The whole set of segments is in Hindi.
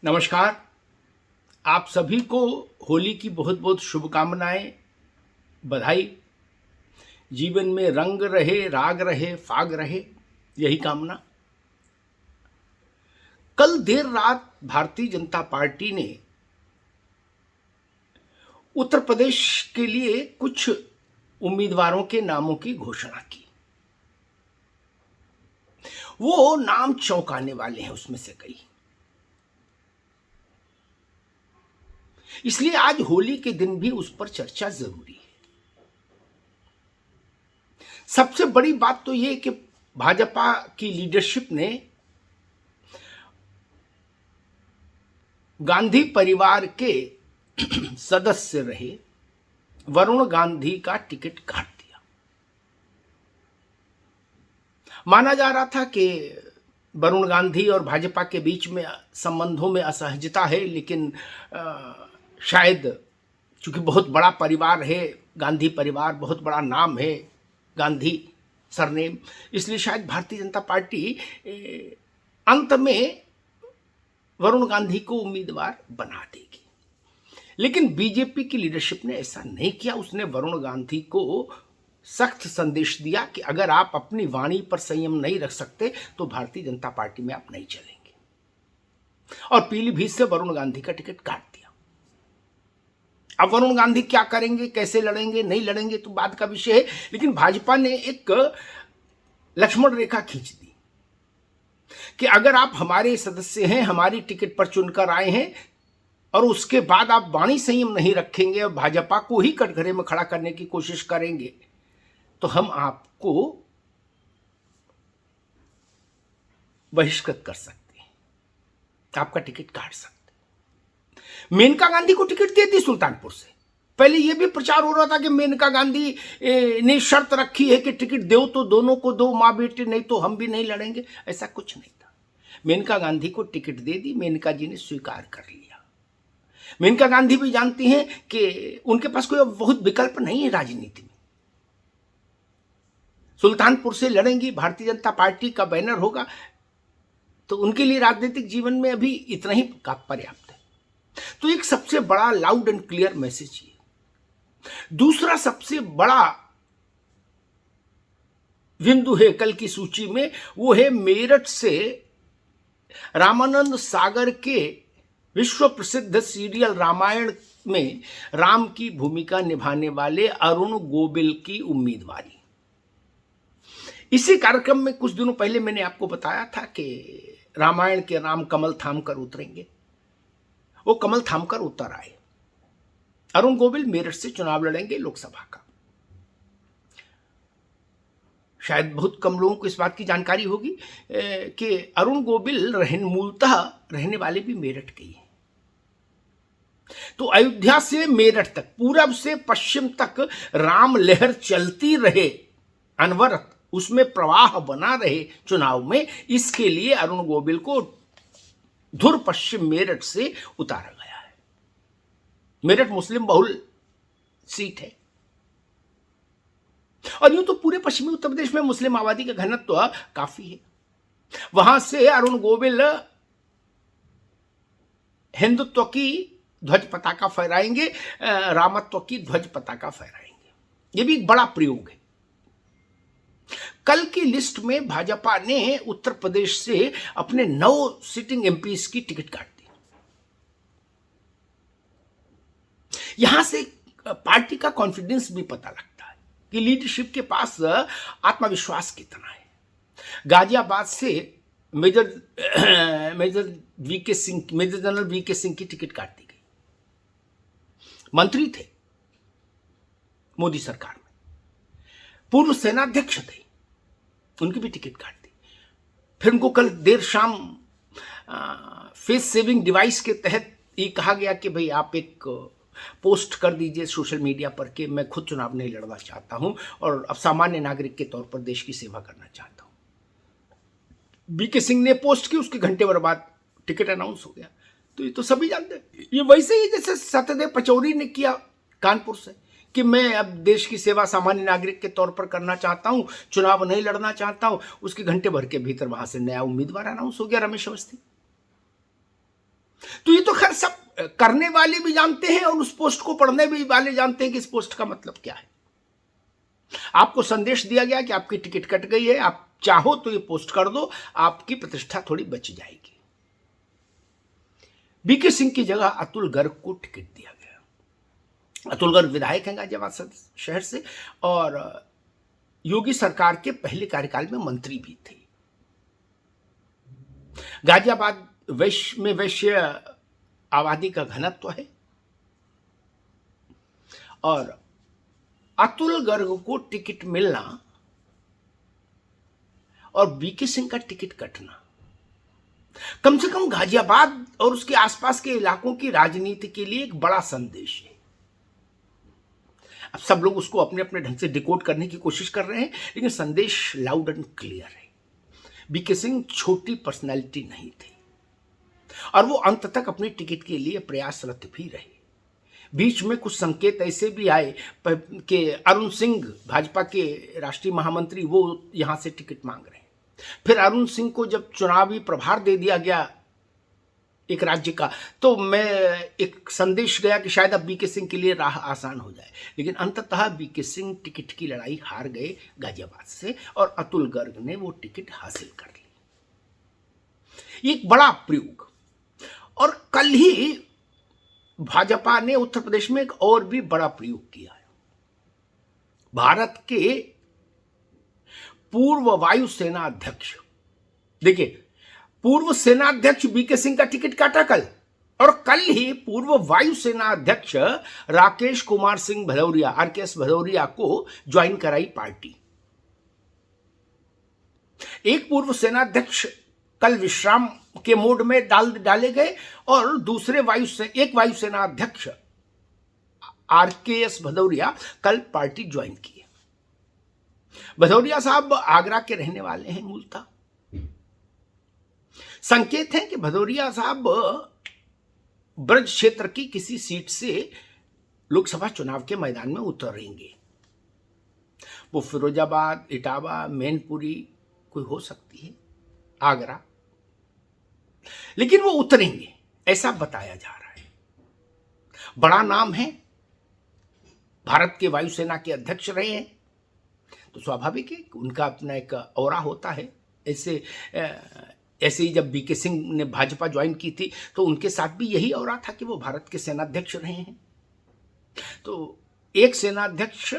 नमस्कार। आप सभी को होली की बहुत बहुत शुभकामनाएं, बधाई। जीवन में रंग रहे, राग रहे, फाग रहे, यही कामना। कल देर रात भारतीय जनता पार्टी ने उत्तर प्रदेश के लिए कुछ उम्मीदवारों के नामों की घोषणा की। वो नाम चौंकाने वाले हैं, उसमें से कई। इसलिए आज होली के दिन भी उस पर चर्चा जरूरी है। सबसे बड़ी बात तो यह कि भाजपा की लीडरशिप ने गांधी परिवार के सदस्य रहे वरुण गांधी का टिकट काट दिया। माना जा रहा था कि वरुण गांधी और भाजपा के बीच में संबंधों में असहजता है, लेकिन शायद चूंकि बहुत बड़ा परिवार है, गांधी परिवार बहुत बड़ा नाम है, गांधी सरनेम, इसलिए शायद भारतीय जनता पार्टी अंत में वरुण गांधी को उम्मीदवार बना देगी। लेकिन बीजेपी की लीडरशिप ने ऐसा नहीं किया। उसने वरुण गांधी को सख्त संदेश दिया कि अगर आप अपनी वाणी पर संयम नहीं रख सकते तो भारतीय जनता पार्टी में आप नहीं चलेंगे, और पीलीभीत से वरुण गांधी का टिकट काट दिया। अब वरुण गांधी क्या करेंगे, कैसे लड़ेंगे, नहीं लड़ेंगे तो बाद का विषय है, लेकिन भाजपा ने एक लक्ष्मण रेखा खींच दी कि अगर आप हमारे सदस्य हैं, हमारी टिकट पर चुनकर आए हैं, और उसके बाद आप वाणी संयम नहीं रखेंगे और भाजपा को ही कटघरे में खड़ा करने की कोशिश करेंगे, तो हम आपको बहिष्कृत कर सकते हैं, आपका टिकट काट सकते हैं। मेनका गांधी को टिकट देती सुल्तानपुर से। पहले यह भी प्रचार हो रहा था कि मेनका गांधी ने शर्त रखी है कि टिकट दो तो दोनों को दो, मां बेटे, नहीं तो हम भी नहीं लड़ेंगे। ऐसा कुछ नहीं था। मेनका गांधी को टिकट दे दी, मेनका जी ने स्वीकार कर लिया। मेनका गांधी भी जानती हैं कि उनके पास कोई बहुत विकल्प नहीं है राजनीति में। सुल्तानपुर से लड़ेंगी, भारतीय जनता पार्टी का बैनर होगा, तो उनके लिए राजनीतिक जीवन में अभी इतना ही पर्याप्त है। तो एक सबसे बड़ा लाउड एंड क्लियर मैसेज ये। दूसरा सबसे बड़ा बिंदु है कल की सूची में, वो है मेरठ से रामानंद सागर के विश्व प्रसिद्ध सीरियल रामायण में राम की भूमिका निभाने वाले अरुण गोविल की उम्मीदवारी। इसी कार्यक्रम में कुछ दिनों पहले मैंने आपको बताया था कि रामायण के राम कमल थाम कर उतरेंगे। वो कमल थाम कर उतर आए। अरुण गोविल मेरठ से चुनाव लड़ेंगे लोकसभा का। शायद बहुत कम लोगों को इस बात की जानकारी होगी कि अरुण गोविल मूलतः रहने वाले भी मेरठ के ही हैं। तो अयोध्या से मेरठ तक, पूरब से पश्चिम तक राम लहर चलती रहे अनवरत, उसमें प्रवाह बना रहे चुनाव में, इसके लिए अरुण गोविल को धुर पश्चिम मेरठ से उतारा गया है। मेरठ मुस्लिम बहुल सीट है, और यूं तो पूरे पश्चिमी उत्तर प्रदेश में मुस्लिम आबादी का घनत्व काफी है। वहां से अरुण गोविल हिंदुत्व की ध्वज पताका फहराएंगे, रामत्व की ध्वज पताका फहराएंगे। यह भी एक बड़ा प्रयोग है। कल की लिस्ट में भाजपा ने उत्तर प्रदेश से अपने 9 सिटिंग एमपीज की टिकट काट दी। यहां से पार्टी का कॉन्फिडेंस भी पता लगता है कि लीडरशिप के पास आत्मविश्वास कितना है। गाजियाबाद से मेजर जनरल वीके सिंह की टिकट काट दी गई। मंत्री थे मोदी सरकार में, पूर्व सेनाध्यक्ष थे, उनकी भी टिकट काट दी। फिर उनको कल देर शाम फेस सेविंग डिवाइस के तहत ये कहा गया कि भाई आप एक पोस्ट कर दीजिए सोशल मीडिया पर कि मैं खुद चुनाव नहीं लड़ना चाहता हूं और अब सामान्य नागरिक के तौर पर देश की सेवा करना चाहता हूं। बीके सिंह ने पोस्ट की, उसके घंटे भर बाद टिकट अनाउंस हो गया। तो ये तो सभी जानते हैं। ये वैसे ही जैसे सत्यदेव पचौरी ने किया कानपुर से कि मैं अब देश की सेवा सामान्य नागरिक के तौर पर करना चाहता हूं, चुनाव नहीं लड़ना चाहता हूं। उसके घंटे भर के भीतर वहां से नया उम्मीदवार अनाउंस हो गया, रमेश अवस्थी। करने वाले भी जानते हैं और उस पोस्ट को पढ़ने भी वाले जानते हैं कि इस पोस्ट का मतलब क्या है। आपको संदेश दिया गया कि आपकी टिकट कट गई है, आप चाहो तो ये पोस्ट कर दो, आपकी प्रतिष्ठा थोड़ी बच जाएगी। बीके सिंह की जगह अतुल गर्ग को टिकट दिया गया। अतुल गर्ग विधायक हैं गाजियाबाद शहर से और योगी सरकार के पहले कार्यकाल में मंत्री भी थे। गाजियाबाद वैश्य आबादी का घनत्व है और अतुल गर्ग को टिकट मिलना और बीके सिंह का टिकट कटना कम से कम गाजियाबाद और उसके आसपास के इलाकों की राजनीति के लिए एक बड़ा संदेश है। अब सब लोग उसको अपने अपने ढंग से डिकोड करने की कोशिश कर रहे हैं, लेकिन संदेश लाउड एंड क्लियर है। बीके सिंह छोटी पर्सनैलिटी नहीं थे और वो अंत तक अपनी टिकट के लिए प्रयासरत भी रहे। बीच में कुछ संकेत ऐसे भी आए कि अरुण सिंह भाजपा के राष्ट्रीय महामंत्री वो यहां से टिकट मांग रहे हैं। फिर अरुण सिंह को जब चुनावी प्रभार दे दिया गया एक राज्य का, तो मैं एक संदेश गया कि शायद अब बीके सिंह के लिए राह आसान हो जाए, लेकिन अंततः बीके सिंह टिकट की लड़ाई हार गए गाजियाबाद से और अतुल गर्ग ने वो टिकट हासिल कर ली। एक बड़ा प्रयोग। और कल ही भाजपा ने उत्तर प्रदेश में एक और भी बड़ा प्रयोग किया है। भारत के पूर्व वायुसेना अध्यक्ष, देखिए, पूर्व सेनाध्यक्ष बीके सिंह का टिकट काटा कल, और कल ही पूर्व वायुसेना अध्यक्ष राकेश कुमार सिंह भदौरिया, आरकेएस भदौरिया को ज्वाइन कराई पार्टी। एक पूर्व सेनाध्यक्ष कल विश्राम के मोड में डाले गए और दूसरे एक वायुसेना अध्यक्ष आरकेएस भदौरिया कल पार्टी ज्वाइन की। भदौरिया साहब आगरा के रहने वाले हैं मूलतः। संकेत है कि भदौरिया साहब ब्रज क्षेत्र की किसी सीट से लोकसभा चुनाव के मैदान में उतरेंगे। वो फिरोजाबाद, इटावा, मैनपुरी कोई हो सकती है, आगरा, लेकिन वो उतरेंगे ऐसा बताया जा रहा है। बड़ा नाम है, भारत के वायुसेना के अध्यक्ष रहे हैं, तो स्वाभाविक है कि उनका अपना एक औरा होता है। ऐसे ही जब बीके सिंह ने भाजपा ज्वाइन की थी तो उनके साथ भी यही औरा था कि वो भारत के सेनाध्यक्ष रहे हैं। तो एक सेनाध्यक्ष,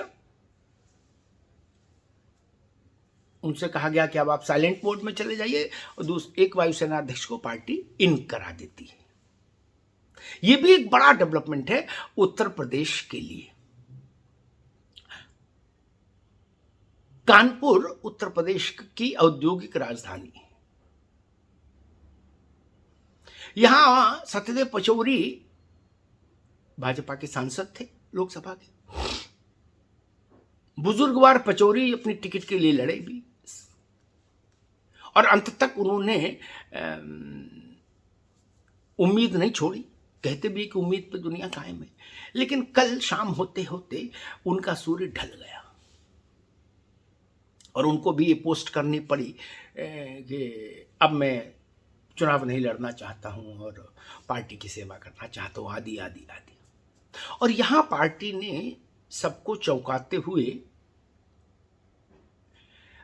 उनसे कहा गया कि अब आप साइलेंट मोड में चले जाइए, और एक वायुसेना अध्यक्ष को पार्टी इन करा देती है। यह भी एक बड़ा डेवलपमेंट है उत्तर प्रदेश के लिए। कानपुर उत्तर प्रदेश की औद्योगिक राजधानी है। यहां सत्यदेव पचौरी भाजपा के सांसद थे लोकसभा के। बुजुर्गवार पचौरी अपनी टिकट के लिए लड़े भी और अंत तक उन्होंने उम्मीद नहीं छोड़ी। कहते भी कि उम्मीद पे दुनिया कायम है, लेकिन कल शाम होते होते उनका सूर्य ढल गया और उनको भी ये पोस्ट करनी पड़ी कि अब मैं चुनाव नहीं लड़ना चाहता हूं और पार्टी की सेवा करना चाहता हूं, आदि आदि आदि। और यहां पार्टी ने सबको चौंकाते हुए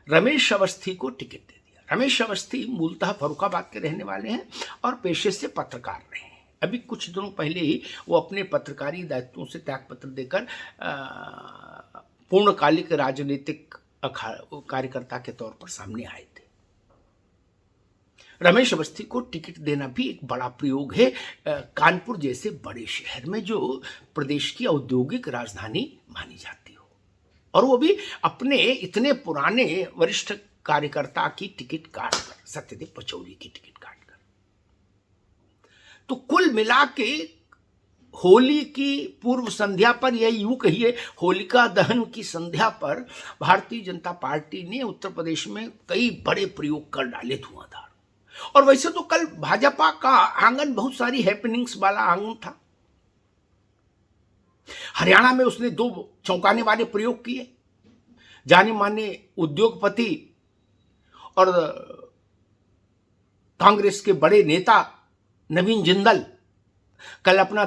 रमेश अवस्थी को टिकट दे दिया। रमेश अवस्थी मूलतः फर्रुखाबाद के रहने वाले हैं और पेशे से पत्रकार रहे हैं। अभी कुछ दिनों पहले ही वो अपने पत्रकारी दायित्वों से त्यागपत्र देकर पूर्णकालिक राजनीतिक कार्यकर्ता के तौर पर सामने आए थे। रमेश अवस्थी को टिकट देना भी एक बड़ा प्रयोग है कानपुर जैसे बड़े शहर में, जो प्रदेश की औद्योगिक राजधानी मानी जाती हो, और वो भी अपने इतने पुराने वरिष्ठ कार्यकर्ता की टिकट काटकर, सत्यदेव पचौरी की टिकट काटकर। तो कुल मिला के होली की पूर्व संध्या पर, या यूं कहिए होलिका दहन की संध्या पर, भारतीय जनता पार्टी ने उत्तर प्रदेश में कई बड़े प्रयोग कर डाले धुआंधार। और वैसे तो कल भाजपा का आंगन बहुत सारी हैपनिंग्स वाला आंगन था। हरियाणा में उसने 2 चौंकाने वाले प्रयोग किए। जाने माने उद्योगपति और कांग्रेस के बड़े नेता नवीन जिंदल कल अपना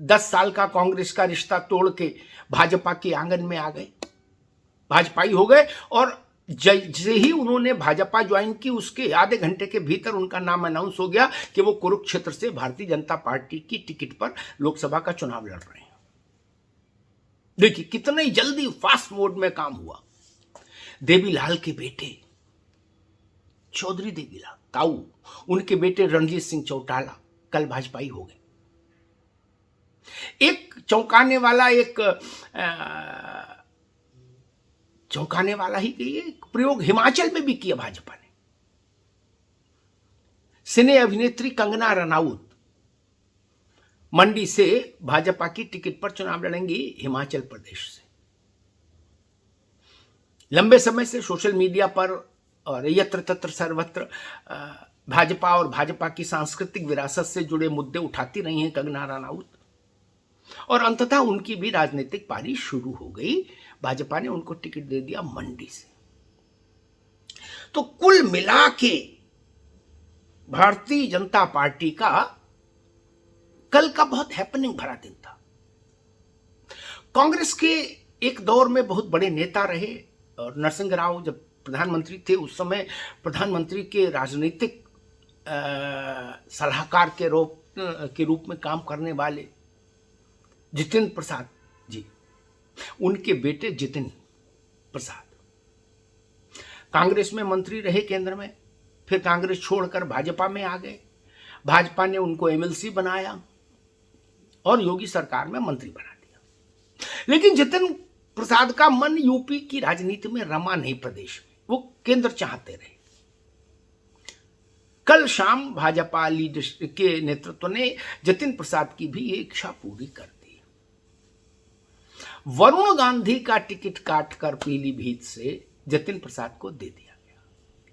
10 साल का कांग्रेस का रिश्ता तोड़ के भाजपा के आंगन में आ गए, भाजपाई हो गए। और जैसे ही उन्होंने भाजपा ज्वाइन की उसके आधे घंटे के भीतर उनका नाम अनाउंस हो गया कि वो कुरुक्षेत्र से भारतीय जनता पार्टी की टिकट पर लोकसभा का चुनाव लड़ रहे हैं। देखिए कितने जल्दी फास्ट मोड में काम हुआ। देवीलाल के बेटे चौधरी देवीलाल ताऊ, उनके बेटे रणजीत सिंह चौटाला कल भाजपाई हो गए। एक चौंकाने वाला ही एक प्रयोग हिमाचल में भी किया भाजपा ने। सिने अभिनेत्री कंगना रनाउत मंडी से भाजपा की टिकट पर चुनाव लड़ेंगी हिमाचल प्रदेश से। लंबे समय से सोशल मीडिया पर और यत्र तत्र सर्वत्र भाजपा और भाजपा की सांस्कृतिक विरासत से जुड़े मुद्दे उठाती रही हैं कंगना रनाउत, और अंततः उनकी भी राजनीतिक पारी शुरू हो गई। भाजपा ने उनको टिकट दे दिया मंडी से। तो कुल मिला के भारतीय जनता पार्टी का कल का बहुत हैपनिंग भरा दिन था। कांग्रेस के एक दौर में बहुत बड़े नेता रहे, और नरसिंह राव जब प्रधानमंत्री थे उस समय प्रधानमंत्री के राजनीतिक सलाहकार के रूप में काम करने वाले जितेंद्र प्रसाद जी, उनके बेटे जितेंद्र प्रसाद कांग्रेस में मंत्री रहे केंद्र में, फिर कांग्रेस छोड़कर भाजपा में आ गए। भाजपा ने उनको एमएलसी बनाया और योगी सरकार में मंत्री बना दिया। लेकिन जितेंद्र प्रसाद का मन यूपी की राजनीति में रमा नहीं, प्रदेश में वो केंद्र चाहते रहे। कल शाम भाजपा लीडरशिप के नेतृत्व ने जितेंद्र प्रसाद की भी ये इच्छा पूरी कर दी। वरुण गांधी का टिकट काटकर पीलीभीत से जितेंद्र प्रसाद को दे दिया गया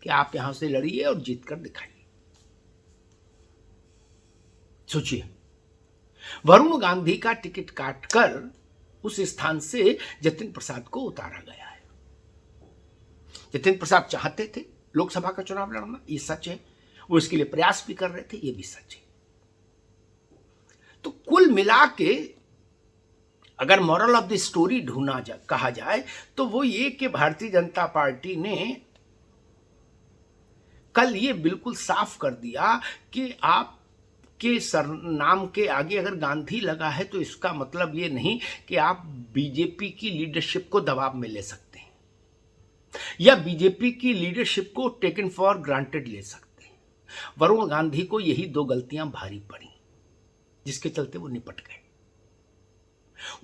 कि आप यहां से लड़िए और जीतकर दिखाइए। सोचिए, वरुण गांधी का टिकट काटकर उस स्थान से जितेंद्र प्रसाद को उतारा गया है। जितेंद्र प्रसाद चाहते थे लोकसभा का चुनाव लड़ना, ये सच है। वो इसके लिए प्रयास भी कर रहे थे, ये भी सच है। तो कुल मिला के अगर मॉरल ऑफ द स्टोरी कहा जाए तो वो ये कि भारतीय जनता पार्टी ने कल ये बिल्कुल साफ कर दिया कि आपके सरनाम के आगे अगर गांधी लगा है तो इसका मतलब ये नहीं कि आप बीजेपी की लीडरशिप को दबाव में ले सकते हैं या बीजेपी की लीडरशिप को टेकन फॉर ग्रांटेड ले सकते हैं। वरुण गांधी को यही दो गलतियां भारी पड़ी जिसके चलते वो निपट गए।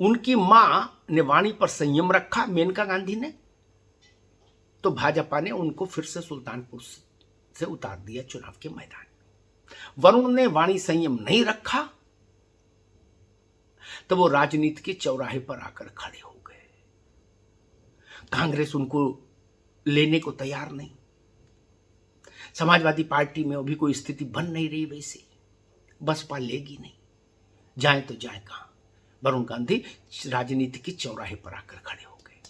उनकी मां ने वाणी पर संयम रखा, मेनका गांधी ने, तो भाजपा ने उनको फिर से सुल्तानपुर से उतार दिया चुनाव के मैदान में। वरुण ने वाणी संयम नहीं रखा तो वो राजनीति के चौराहे पर आकर खड़े हो गए। कांग्रेस उनको लेने को तैयार नहीं, समाजवादी पार्टी में अभी कोई स्थिति बन नहीं रही वैसी, बसपा लेगी नहीं, जाए तो जाए कहां। वरुण गांधी राजनीति के चौराहे पर आकर खड़े हो गए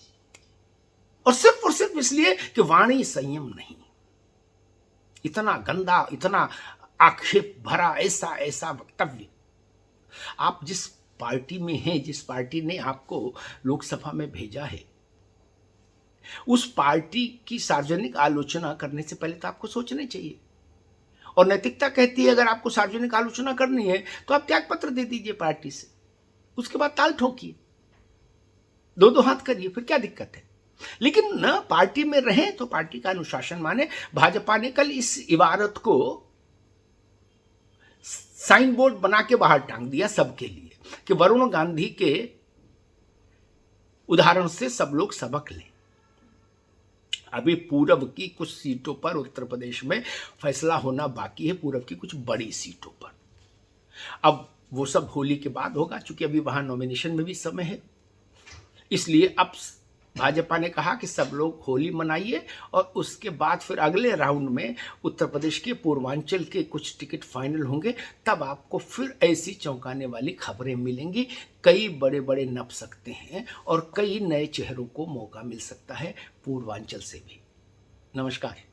और सिर्फ इसलिए कि वाणी संयम नहीं। इतना गंदा, इतना आक्षेप भरा ऐसा वक्तव्य। आप जिस पार्टी में हैं, जिस पार्टी ने आपको लोकसभा में भेजा है, उस पार्टी की सार्वजनिक आलोचना करने से पहले तो आपको सोचना चाहिए। और नैतिकता कहती है अगर आपको सार्वजनिक आलोचना करनी है तो आप त्यागपत्र दे दीजिए पार्टी से, उसके बाद ताल ठोकिए, दो हाथ करिए, फिर क्या दिक्कत है। लेकिन न पार्टी में रहें तो पार्टी का अनुशासन माने। भाजपा ने कल इस इबारत को साइन बोर्ड बना के बाहर टांग दिया सबके लिए कि वरुण गांधी के उदाहरण से सब लोग सबक लें। अभी पूरब की कुछ सीटों पर उत्तर प्रदेश में फैसला होना बाकी है, पूरब की कुछ बड़ी सीटों पर। अब वो सब होली के बाद होगा, क्योंकि अभी वहां नॉमिनेशन में भी समय है। इसलिए अब भाजपा ने कहा कि सब लोग होली मनाइए और उसके बाद फिर अगले राउंड में उत्तर प्रदेश के पूर्वांचल के कुछ टिकट फाइनल होंगे, तब आपको फिर ऐसी चौंकाने वाली खबरें मिलेंगी। कई बड़े बड़े नप सकते हैं और कई नए चेहरों को मौका मिल सकता है पूर्वांचल से भी। नमस्कार।